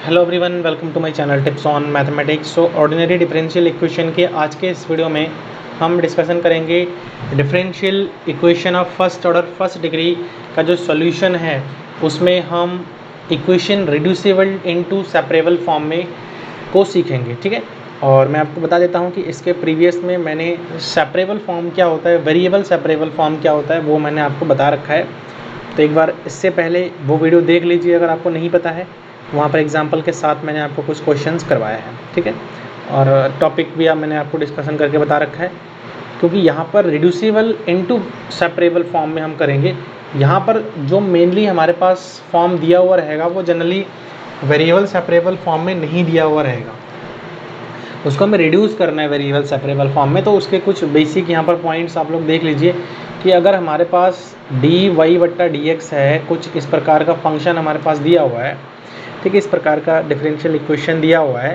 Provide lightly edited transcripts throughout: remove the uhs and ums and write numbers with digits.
Hello everyone, welcome to my channel tips on mathematics. So ordinary differential equation के आज के इस video में हम डिस्कशन करेंगे differential equation of first order first degree का जो सॉल्यूशन है उसमें हम equation reducible into separable form में को सीखेंगे। ठीक है, और मैं आपको बता देता हूं कि इसके प्रीवियस में मैंने सेपरेबल फॉर्म क्या होता है, वेरिएबल सेपरेबल फॉर्म क्या होता है वो मैंने आपको बता रखा है। तो एक बार इससे पहले वो वीडियो देख लीजिए अगर आपको नहीं पता है। वहाँ पर एग्जाम्पल के साथ मैंने आपको कुछ क्वेश्चंस करवाया है। ठीक है, और टॉपिक भी मैंने आपको डिस्कशन करके बता रखा है, क्योंकि यहाँ पर रिड्यूसिबल इनटू सेपरेबल फॉर्म में हम करेंगे। यहाँ पर जो मेनली हमारे पास फॉर्म दिया हुआ रहेगा वो जनरली वेरिएबल सेपरेबल फॉर्म में नहीं दिया हुआ रहेगा, उसको हमें रिड्यूस करना है वेरिएबल सेपरेबल फॉर्म में। तो उसके कुछ बेसिक यहाँ पर पॉइंट्स आप लोग देख लीजिए कि अगर हमारे पास डी वाई बट्टा डी एक्स है, कुछ इस प्रकार का फंक्शन हमारे पास दिया हुआ है, ठीक है, इस प्रकार का डिफरेंशियल इक्वेशन दिया हुआ है,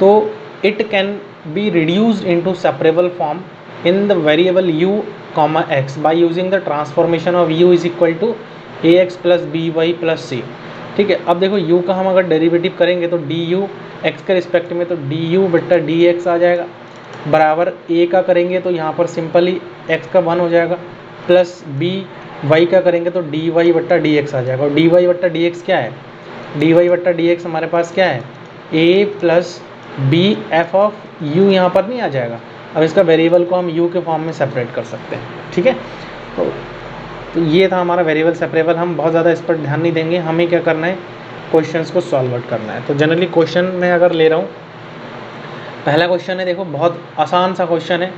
तो it can be reduced into separable form in the variable u comma x by using the transformation of u is equal to a x plus b y plus c. ठीक है, अब देखो u का हम अगर डेरिवेटिव करेंगे तो D you x के रिस्पेक्ट में तो डी यू बट्टा डी एक्स आ जाएगा, बराबर a का करेंगे तो यहाँ पर सिंपली x का 1 हो जाएगा, प्लस b y का करेंगे तो डी वाई बट्टा डी एक्स आ जाएगा। और डी वाई बट्टा डी एक्स क्या है, डी वाई बट्टा डी एक्स हमारे पास क्या है, a plus B F of U यहाँ पर नहीं आ जाएगा। अब इसका वेरिएबल को हम u के फॉर्म में सेपरेट कर सकते हैं। ठीक है, तो ये था हमारा वेरिएबल सेपरेबल। हम बहुत ज़्यादा इस पर ध्यान नहीं देंगे, हमें क्या करना है, क्वेश्चंस को सॉल्व आउट करना है। तो जनरली क्वेश्चन मैं अगर ले रहा हूँ, पहला क्वेश्चन है, देखो बहुत आसान सा क्वेश्चन है।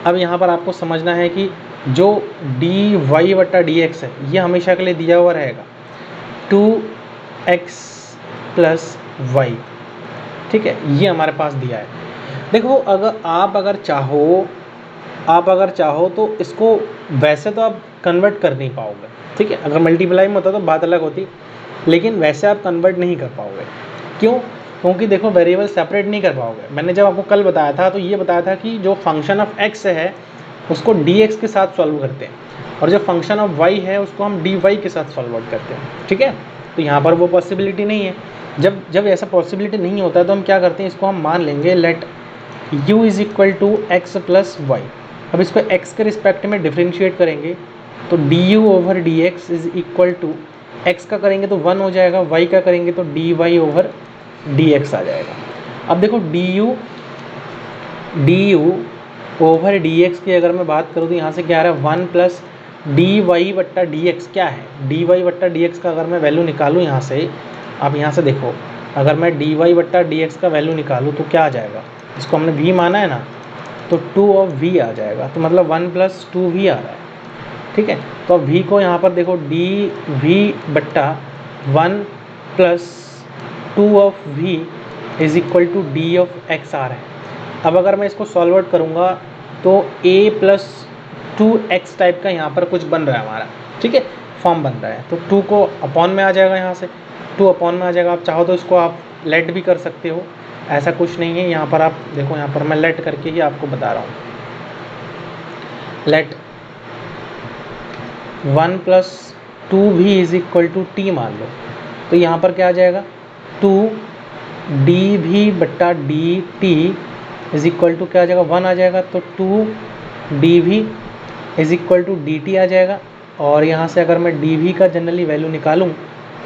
अब यहाँ पर आपको समझना है कि जो डी वाई बट्टा डी एक्स है ये हमेशा के लिए दिया हुआ रहेगा 2x प्लस वाई। ठीक है, ये हमारे पास दिया है। देखो अगर चाहो तो इसको वैसे तो आप कन्वर्ट कर नहीं पाओगे। ठीक है, अगर मल्टीप्लाई में होता तो बात अलग होती, लेकिन वैसे आप कन्वर्ट नहीं कर पाओगे। क्यों? क्योंकि देखो वेरिएबल सेपरेट नहीं कर पाओगे। मैंने जब आपको कल बताया था तो ये बताया था कि जो फंक्शन ऑफ x है उसको dx के साथ सॉल्व करते हैं, और जो फंक्शन ऑफ y है उसको हम dy के साथ सॉल्व आउट करते हैं। ठीक है, तो यहाँ पर वो पॉसिबिलिटी नहीं है। जब ऐसा पॉसिबिलिटी नहीं होता है तो हम क्या करते हैं, इसको हम मान लेंगे let u is equal to x plus Y. अब इसको x के रिस्पेक्ट में डिफ्रेंशिएट करेंगे तो du over D X is equal to x का करेंगे तो 1 हो जाएगा, y का करेंगे तो dy ओवर dx आ जाएगा। अब देखो du ओवर dx की अगर मैं बात करूँ तो यहाँ से क्या आ रहा है, 1 प्लस डी वाई बट्टा डी एक्स क्या है, डी वाई बट्टा डी एक्स का अगर मैं वैल्यू निकालूँ यहाँ से, आप यहाँ से देखो, अगर मैं डी वाई बट्टा डी एक्स का वैल्यू निकालूँ तो क्या आ जाएगा, इसको हमने v माना है ना, तो 2 ऑफ v आ जाएगा, तो मतलब 1 प्लस 2v आ रहा है। ठीक है, तो अब v को यहाँ पर देखो डी वी बट्टा 1 plus 2 of v is equal to d of x आ रहा है। अब अगर मैं इसको सॉल्व आउट करूँगा तो a प्लस 2x टाइप का यहाँ पर कुछ बन रहा है हमारा। ठीक है, फॉर्म बन रहा है, तो 2 को अपॉन में आ जाएगा, यहाँ से 2 अपॉन में आ जाएगा। आप चाहो तो इसको आप लेट भी कर सकते हो, ऐसा कुछ नहीं है। यहाँ पर आप देखो, यहाँ पर मैं लेट करके ही आपको बता रहा हूँ। Let 1 plus 2v is equal to T मान लो, तो यहाँ पर क्या आ जाएगा, 2 डी भी बट्टा d t is equal to क्या आ जाएगा, 1 आ जाएगा, तो 2 d we is equal to d t आ जाएगा। और यहाँ से अगर मैं डी वी का जनरली वैल्यू निकालूँ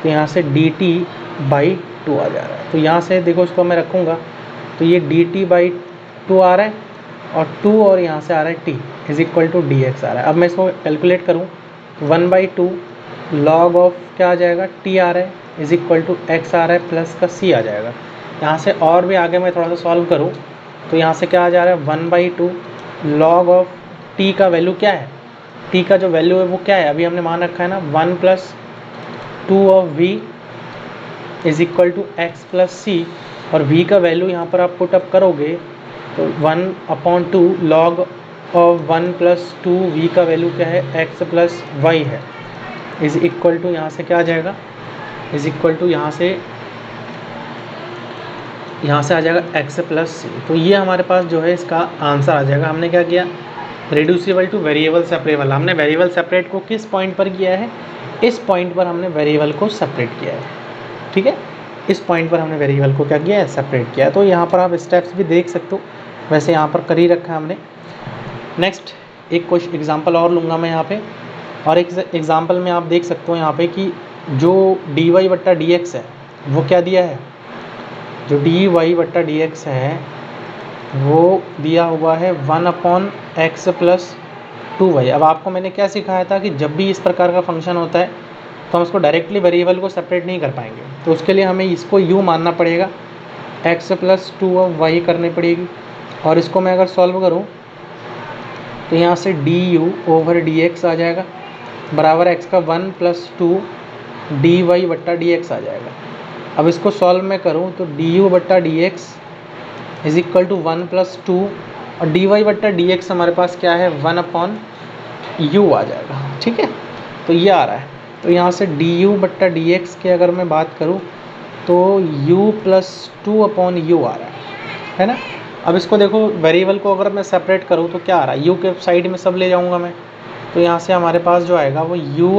तो यहाँ से डी टी बाई 2 आ जा रहा है। तो यहाँ से देखो, इसको मैं रखूँगा तो ये डी टी बाई 2 आ रहा है, और 2 और यहाँ से आ रहा है t is equal to D x आ रहा है। अब मैं इसको कैलकुलेट करूँ, 1/2 लॉग ऑफ क्या आ जाएगा, टी आ रहा है इज इक्वल टू एक्स आ रहा है, प्लस का सी आ जाएगा। यहाँ से और भी आगे मैं थोड़ा सा सॉल्व करूँ तो यहाँ से क्या आ जा रहा है, 1/2 लॉग ऑफ टी का वैल्यू क्या है, टी का जो वैल्यू है वो क्या है, अभी हमने मान रखा है ना, 1 plus 2 of v is equal to x plus c, और v का वैल्यू यहाँ पर आप पुट अप करोगे तो 1/2 लॉग ऑफ 1 प्लस 2 v का वैल्यू क्या है, x प्लस वाई है, इज इक्वल टू यहाँ से क्या आ जाएगा, इज इक्वल टू यहाँ से आ जाएगा x प्लस सी। तो ये हमारे पास जो है इसका आंसर आ जाएगा। हमने क्या किया, रिड्यूसिबल टू वेरिएबल सेपरेबल। हमने वेरिएबल सेपरेट को किस पॉइंट पर किया है, इस पॉइंट पर हमने वेरिएबल को सेपरेट किया है। ठीक है, इस पॉइंट पर हमने वेरिएबल को क्या किया है, सेपरेट किया है। तो यहाँ पर आप स्टेप्स भी देख सकते हो, वैसे यहाँ पर कर ही रखा है हमने। नेक्स्ट एक क्वेश्चन एग्जांपल और लूँगा मैं यहाँ पे, और एक एग्जांपल में आप देख सकते हो यहाँ पे कि जो डी वाई बट्टा डी एक्स है वो क्या दिया है, जो डी वाई बट्टा डी एक्स है वो दिया हुआ है 1/x + 2y। अब आपको मैंने क्या सिखाया था कि जब भी इस प्रकार का फंक्शन होता है तो हम उसको डायरेक्टली वेरिएबल को सेपरेट नहीं कर पाएंगे, तो उसके लिए हमें इसको u मानना पड़ेगा, x + 2y करनी पड़ेगी। और इसको मैं अगर सॉल्व करूं तो यहाँ से du/dx आ जाएगा बराबर x का 1 + 2 dy/dx आ जाएगा। अब इसको सॉल्व मैं करूँ तो du/dx = 1 + 2 और dy/dx हमारे पास क्या है, 1/u आ जाएगा। ठीक है, तो ये आ रहा है। तो यहाँ से du/dx की अगर मैं बात करूँ तो u + 2/u आ रहा है ना। अब इसको देखो, वेरिएबल को अगर मैं सेपरेट करूँ तो क्या आ रहा है, u के साइड में सब ले जाऊँगा मैं, तो यहाँ से हमारे पास जो आएगा वो u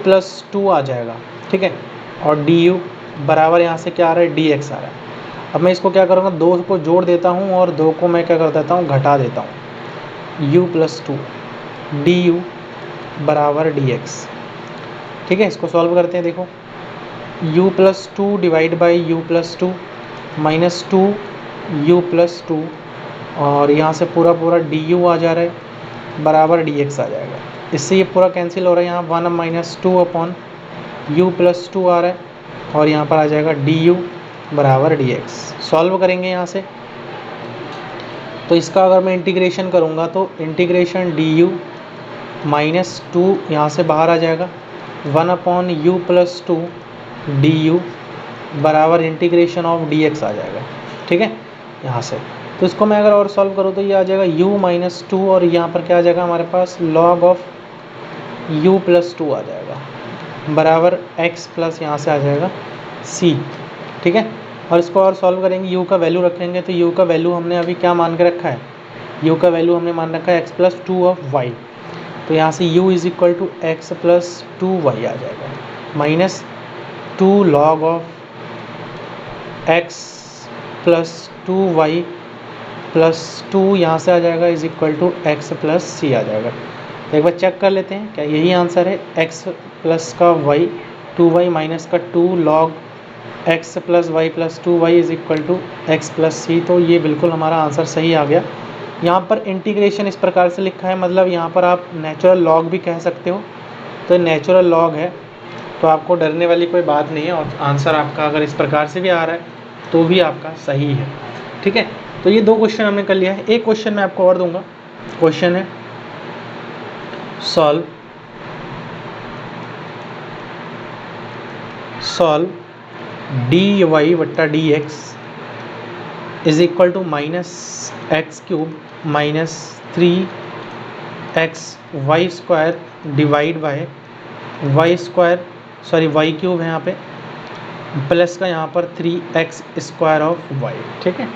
+ 2 आ जाएगा। ठीक है, और du बराबर यहाँ से क्या आ रहा है, dx आ रहा है। अब मैं इसको क्या करूँगा, 2 को जोड़ देता हूँ और 2 को मैं क्या कर देता हूँ, घटा देता हूँ, u + 2 du बराबर dx। ठीक है, इसको सॉल्व करते हैं। देखो u + 2 / u + 2 - 2 u + 2 और यहाँ से पूरा du आ जा रहा है बराबर dx आ जाएगा। इससे ये पूरा कैंसिल हो रहा है, यहाँ 1 - 2/u + 2 आ रहा है और यहाँ पर आ जाएगा du बराबर dx। सॉल्व करेंगे यहाँ से, तो इसका अगर मैं इंटीग्रेशन करूँगा तो इंटीग्रेशन du - 2 यहाँ से बाहर आ जाएगा, 1/u + 2 du बराबर इंटीग्रेशन ऑफ dx आ जाएगा। ठीक है, यहाँ से तो इसको मैं अगर और सॉल्व करूँ तो ये आ जाएगा u - 2 और यहाँ पर क्या आ जाएगा हमारे पास, log ऑफ u + 2 आ जाएगा बराबर x प्लस यहाँ से आ जाएगा c। ठीक है, और इसको और सॉल्व करेंगे, u का वैल्यू रखेंगे तो u का वैल्यू हमने अभी क्या मान के रखा है, u का वैल्यू हमने मान रखा है x + 2y। तो यहाँ से u = x + 2y आ जाएगा -2 log ऑफ x + 2y + 2 यहाँ से आ जाएगा x + c आ जाएगा। तो एक बार चेक कर लेते हैं क्या यही आंसर है, x + का y 2y - का 2 log x + y + 2y = x + c। तो ये बिल्कुल हमारा आंसर सही आ गया। यहाँ पर इंटीग्रेशन इस प्रकार से लिखा है, मतलब यहाँ पर आप नेचुरल लॉग भी कह सकते हो, तो नेचुरल लॉग है तो आपको डरने वाली कोई बात नहीं है, और आंसर आपका अगर इस प्रकार से भी आ रहा है तो भी आपका सही है। ठीक है, तो ये 2 क्वेश्चन हमने कर लिया है। एक क्वेश्चन मैं आपको और दूंगा, क्वेश्चन है solve dy/dx = -x³ - 3xy² divide by y³ है यहाँ पे, प्लस का यहाँ पर 3x² ऑफ y। ठीक है,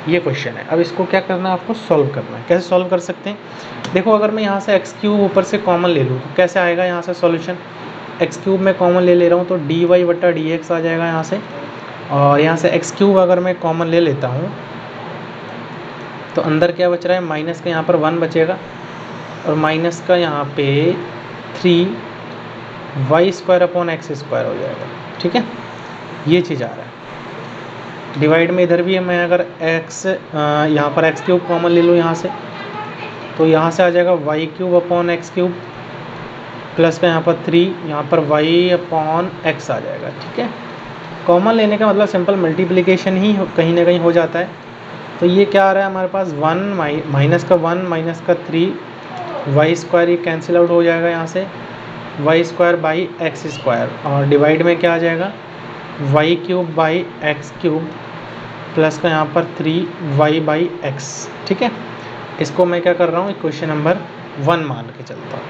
ये क्वेश्चन है। अब इसको क्या करना है, आपको सॉल्व करना है। कैसे सॉल्व कर सकते हैं, देखो अगर मैं यहाँ से x³ ऊपर से कॉमन ले लूँ तो कैसे आएगा यहाँ से सॉल्यूशन, x³ में कॉमन ले रहा हूँ तो dy/dx आ जाएगा यहाँ से, और यहाँ से x³ अगर मैं कॉमन ले लेता हूँ तो अंदर क्या बच रहा है, माइनस का यहाँ पर 1 बचेगा और माइनस का यहाँ पे 3y² x² हो जाएगा। ठीक है, ये चीज़ आ रहा है। डिवाइड में इधर भी है, मैं अगर यहाँ पर x³ कॉमन ले लूँ यहाँ से तो यहाँ से आ जाएगा y³ x³ प्लस का यहाँ पर 3, यहाँ पर y/x आ जाएगा। ठीक है, कॉमन लेने का मतलब सिंपल मल्टीप्लिकेशन ही कहीं ना कहीं हो जाता है। तो ये क्या आ रहा है हमारे पास, 1 माइनस का 1 माइनस का 3 y² ये कैंसिल आउट हो जाएगा यहाँ से, y² x² और डिवाइड में क्या आ जाएगा, y³ x³ प्लस का यहाँ पर 3y/x। ठीक है, इसको मैं क्या कर रहा हूँ, क्वेश्चन नंबर 1 मान के चलता हूँ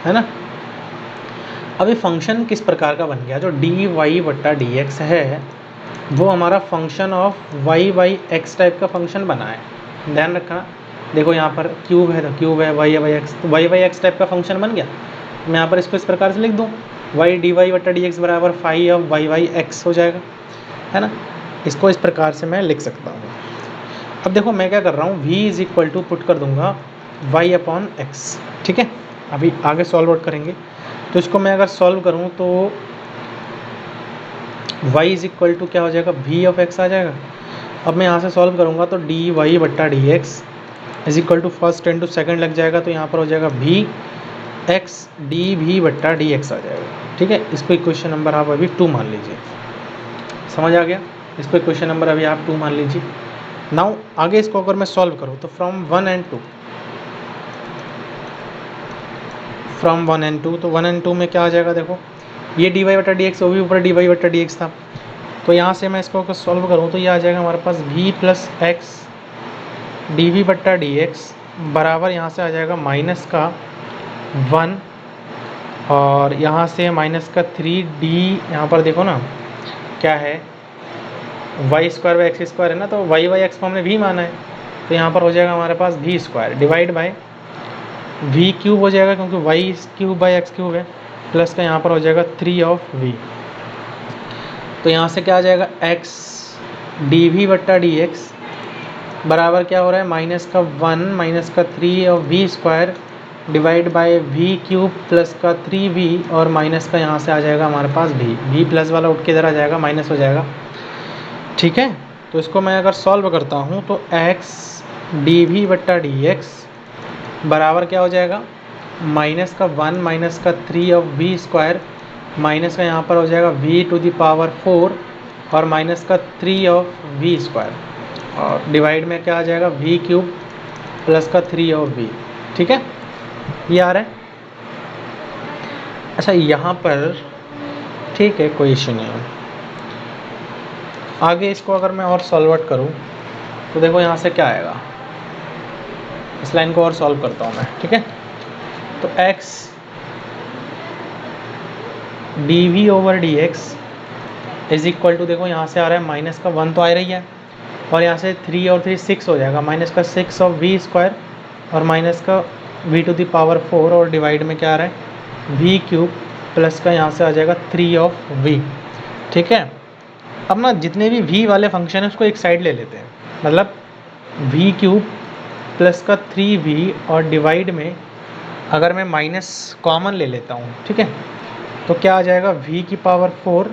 है ना। अब ये फंक्शन किस प्रकार का बन गया, जो dy/dx है वो हमारा फंक्शन ऑफ y/x टाइप का फंक्शन बना है। ध्यान रखना, देखो यहाँ पर क्यूब है तो क्यूब है, y/x तो y/x टाइप का फंक्शन बन गया। मैं यहाँ पर इसको इस प्रकार से लिख दूँ वाई डी वाई बटा डी एक्स बराबर phi of Y Y X हो जाएगा, है ना। इसको इस प्रकार से मैं लिख सकता हूँ। अब देखो मैं क्या कर रहा हूँ, v is equal to put कर दूंगा y अपॉन एक्स, ठीक है। अभी आगे सॉल्व आउट करेंगे, तो इसको मैं अगर सॉल्व करूँ तो y इज इक्वल टू क्या हो जाएगा, v ऑफ x आ जाएगा। अब मैं यहाँ से सॉल्व करूँगा तो डी वाई बट्टा D X is equal to first into second लग जाएगा, तो यहाँ पर हो जाएगा v एक्स डी वी बट्टा डी एक्स आ जाएगा, ठीक है। इसको इक्वेशन नंबर आप अभी 2 मान लीजिए, समझ आ गया। इसको इक्वेशन नंबर अभी आप 2 मान लीजिए। नाउ आगे इसको अगर मैं सॉल्व करूँ तो फ्रॉम 1 and 2, फ्रॉम 1 and 2, तो 1 and 2 में क्या आ जाएगा, देखो ये डी वाई बटा डी एक्स, वो भी ऊपर डी वाई बटा डी एक्स था, तो यहाँ से मैं इसको अगर सॉल्व करूँ तो ये आ जाएगा हमारे पास v plus X D we बट्टा डी एक्स बराबर, यहाँ से आ जाएगा माइनस का 1 और यहाँ से माइनस का 3d, यहाँ पर देखो ना क्या है, Y square by X square है ना, तो वाई बाई एक्स को हमने v माना है, तो यहाँ पर हो जाएगा हमारे पास v square divide by v cube हो जाएगा, क्योंकि Y cube by X cube है, प्लस का यहाँ पर हो जाएगा 3 ऑफ v। तो यहाँ से क्या आ जाएगा, x डी वी बट्टा डी एक्स बराबर क्या हो रहा है, माइनस का 1 माइनस का 3 और v square divide by v cube plus का 3v और माइनस का यहाँ से आ जाएगा हमारे पास v प्लस वाला उठ के इधर आ जाएगा, माइनस हो जाएगा, ठीक है। तो इसको मैं अगर सॉल्व करता हूँ तो x डी वी बट्टा डी एक्स बराबर क्या हो जाएगा, माइनस का 1 माइनस का 3 ऑफ v स्क्वायर माइनस का यहाँ पर हो जाएगा v टू द पावर 4 और माइनस का 3 ऑफ v स्क्वायर और डिवाइड में क्या आ जाएगा v क्यूब प्लस का 3 ऑफ v, ठीक है। ये आ रहा है। अच्छा यहाँ पर ठीक है, कोई इशू नहीं है। आगे इसको अगर मैं और सॉल्व आउट करूँ तो देखो यहाँ से क्या आएगा, इस लाइन को और सॉल्व करता हूँ मैं, ठीक है। तो x D V over D X is equal to, देखो यहाँ से आ रहा है माइनस का 1 तो आ रही है और यहाँ से 3 और 3 6 हो जाएगा, माइनस का 6 ऑफ v स्क्वायर और माइनस का v टू द पावर 4 और डिवाइड में क्या आ रहा है v क्यूब प्लस का यहाँ से आ जाएगा 3 ऑफ v, ठीक है। अब ना जितने भी v वाले फंक्शन है उसको एक साइड ले लेते हैं, मतलब v क्यूब प्लस का 3v और डिवाइड में अगर मैं माइनस कॉमन ले लेता हूँ, ठीक है, तो क्या आ जाएगा v की पावर 4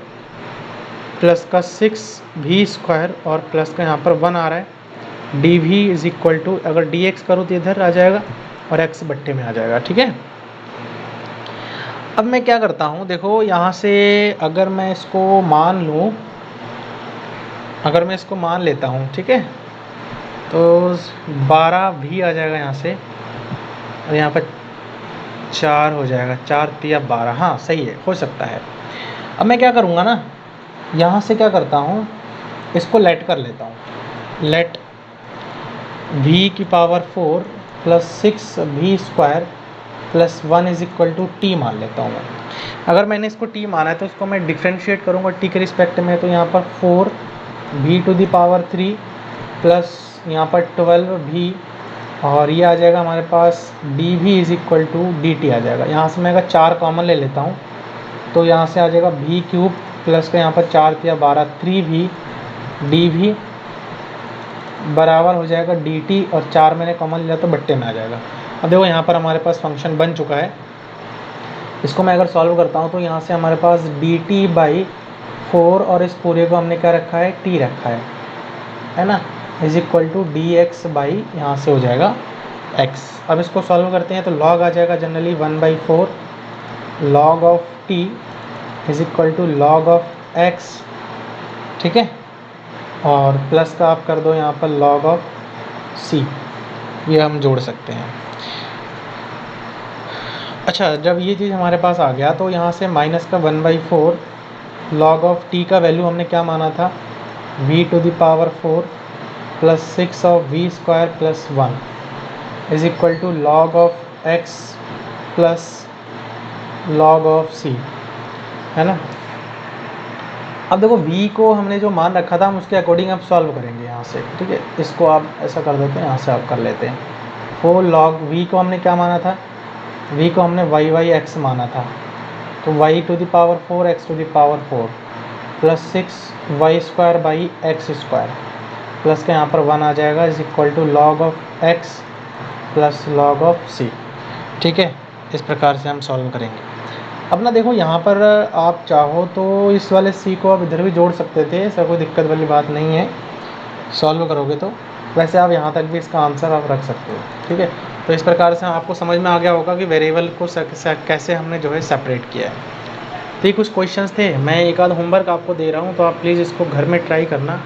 प्लस का 6v स्क्वायर और प्लस का यहाँ पर 1 आ रहा है D we is equal to, अगर डी एक्स करूँ तो इधर आ जाएगा और x बट्टे में आ जाएगा, ठीक है। अब मैं क्या करता हूँ, देखो यहाँ से अगर मैं इसको मान लूँ, अगर मैं इसको मान लेता हूँ, ठीक है, तो 12v आ जाएगा यहाँ से और यहाँ पर 4 हो जाएगा, 4 3 12, हाँ सही है, हो सकता है। अब मैं क्या करूँगा ना, यहाँ से क्या करता हूँ, इसको लेट कर लेता हूँ, लेट v की power 4 plus 6v square plus 1 is equal to T मान लेता हूँ मैं। अगर मैंने इसको t माना है तो इसको मैं डिफ्रेंशिएट करूँगा t के रिस्पेक्ट में, तो यहाँ पर 4v to the power 3 plus यहाँ पर 12v और ये आ जाएगा हमारे पास dv is equal to dt आ जाएगा। यहाँ से मैं अगर 4 कॉमन ले लेता हूँ तो यहाँ से आ जाएगा v क्यूब प्लस का यहाँ पर 4 3 12 3v dv बराबर हो जाएगा dt और 4 मैंने कॉमन लिया तो बट्टे में आ जाएगा। अब देखो यहाँ पर हमारे पास फंक्शन बन चुका है, इसको मैं अगर सॉल्व करता हूँ तो यहाँ से हमारे पास dt बाई 4 और इस पूरे को हमने क्या रखा है, t रखा है ना, is equal to D X by यहाँ से हो जाएगा x। अब इसको सॉल्व करते हैं तो log आ जाएगा generally 1/4 log of t is equal to log of x, ठीक है, और प्लस का आप कर दो यहाँ पर log ऑफ c, ये हम जोड़ सकते हैं। अच्छा जब ये चीज़ हमारे पास आ गया तो यहाँ से माइनस का 1/4 log ऑफ t का वैल्यू हमने क्या माना था, v to the power 4 plus 6 of v square plus 1 is equal to log of x plus log of c, है ना। अब देखो v को हमने जो मान रखा था हम उसके अकॉर्डिंग अब सॉल्व करेंगे यहाँ से, ठीक है। इसको आप ऐसा कर देते हैं, यहाँ से आप कर लेते हैं 4 log v को हमने क्या माना था, v को हमने y x माना था, तो y to the power 4 x to the power 4 plus 6y² by x² plus के यहाँ पर 1 आ जाएगा is equal to log of x plus log of c। ठीक है, इस प्रकार से हम सॉल्व करेंगे। अब ना देखो यहाँ पर आप चाहो तो इस वाले c को आप इधर भी जोड़ सकते थे, ऐसा कोई दिक्कत वाली बात नहीं है सॉल्व करोगे तो। वैसे आप यहाँ तक भी इसका आंसर आप रख सकते हो। ठीक है, तो इस प्रकार से आपको समझ में आ गया होगा कि वेरिएबल को कैसे हमने जो है सेपरेट किया है। तो ये कुछ क्वेश्चंस थे, मैं एक आध होमवर्क आपको दे रहा हूँ, तो आप प्लीज़ इसको घर में ट्राई करना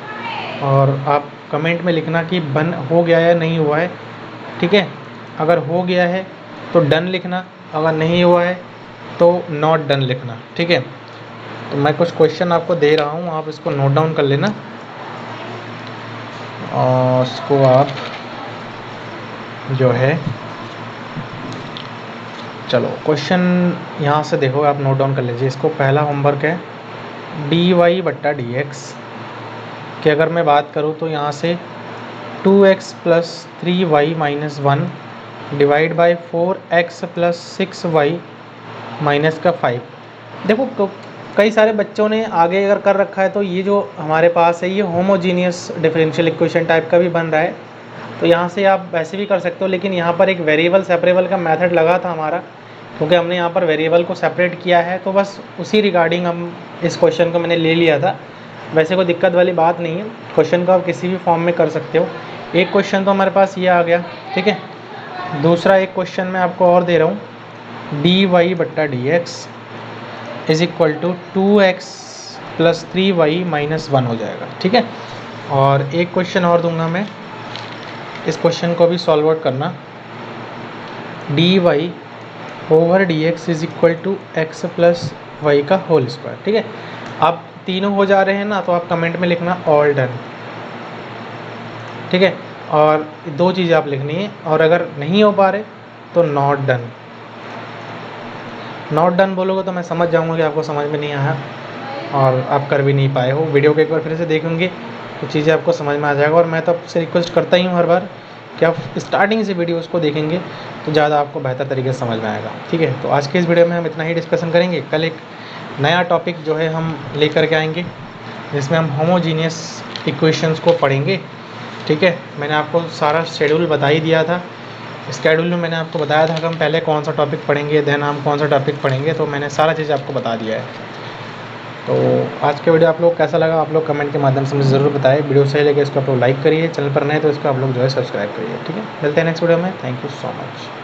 और आप कमेंट में लिखना कि बन हो गया या नहीं हुआ है। ठीक है, अगर हो गया है तो डन लिखना, अगर नहीं हुआ है तो नॉट डन लिखना। ठीक है, तो मैं कुछ क्वेश्चन आपको दे रहा हूँ, आप इसको नोट डाउन कर लेना और इसको आप जो है, चलो क्वेश्चन यहाँ से देखो, आप नोट डाउन कर लीजिए। इसको पहला होमवर्क है dy/dx कि अगर मैं बात करूँ तो यहाँ से 2x plus 3y minus 1 divide by 4x plus 6y minus का 5। देखो तो कई सारे बच्चों ने आगे अगर कर रखा है तो ये जो हमारे पास है ये होमोजीनियस डिफरेंशियल इक्वेशन टाइप का भी बन रहा है, तो यहाँ से आप वैसे भी कर सकते हो। लेकिन यहाँ पर एक वेरिएबल सेपरेबल का मेथड लगा था हमारा, क्योंकि हमने यहाँ पर वेरिएबल को सेपरेट किया है, तो बस उसी रिगार्डिंग हम इस क्वेश्चन को मैंने ले लिया था। वैसे कोई दिक्कत वाली बात नहीं है, क्वेश्चन को आप किसी भी फॉर्म में कर सकते हो। एक क्वेश्चन तो हमारे पास ये आ गया। ठीक है, दूसरा एक क्वेश्चन मैं आपको और दे रहा हूँ, dy/dx is equal to 2x plus 3y minus 1 हो जाएगा। ठीक है, और एक क्वेश्चन और दूंगा मैं, इस क्वेश्चन को भी सॉल्व आउट करना, dy/dx is equal to x plus Y का होल स्क्वायर। ठीक है, आप तीनों हो जा रहे हैं ना, तो आप कमेंट में लिखना ऑल डन। ठीक है, और दो चीज़ें आप लिखनी है, और अगर नहीं हो पा रहे तो नॉट डन। नॉट डन बोलोगे तो मैं समझ जाऊंगा कि आपको समझ में नहीं आया और आप कर भी नहीं पाए हो। वीडियो को एक बार फिर से देखेंगे तो चीज़ें आपको समझ में आ जाएगा। और मैं तो आपसे रिक्वेस्ट करता ही हूँ हर बार कि आप स्टार्टिंग से वीडियोस को देखेंगे तो ज़्यादा आपको बेहतर तरीके से समझ में आएगा। ठीक है, तो आज के इस वीडियो में हम इतना ही डिस्कशन करेंगे। कल एक नया टॉपिक जो है हम लेकर के आएंगे, जिसमें हम होमोजीनियस इक्वेशंस को पढ़ेंगे। ठीक है, मैंने आपको सारा शेड्यूल बता ही दिया था। शेड्यूल में मैंने आपको बताया था कि हम पहले कौन सा टॉपिक पढ़ेंगे, देन हम कौन सा टॉपिक पढ़ेंगे, तो मैंने सारा चीज़ आपको बता दिया है। तो आज के वीडियो आप लोग कैसा लगा, आप लोग कमेंट के माध्यम से मुझे ज़रूर बताएं। वीडियो सही लगे इसको आप लोग लाइक करिए, चैनल पर नए तो इसको आप लोग जो है सब्सक्राइब करिए। ठीक है, मिलते हैं नेक्स्ट वीडियो में। Thank you so much.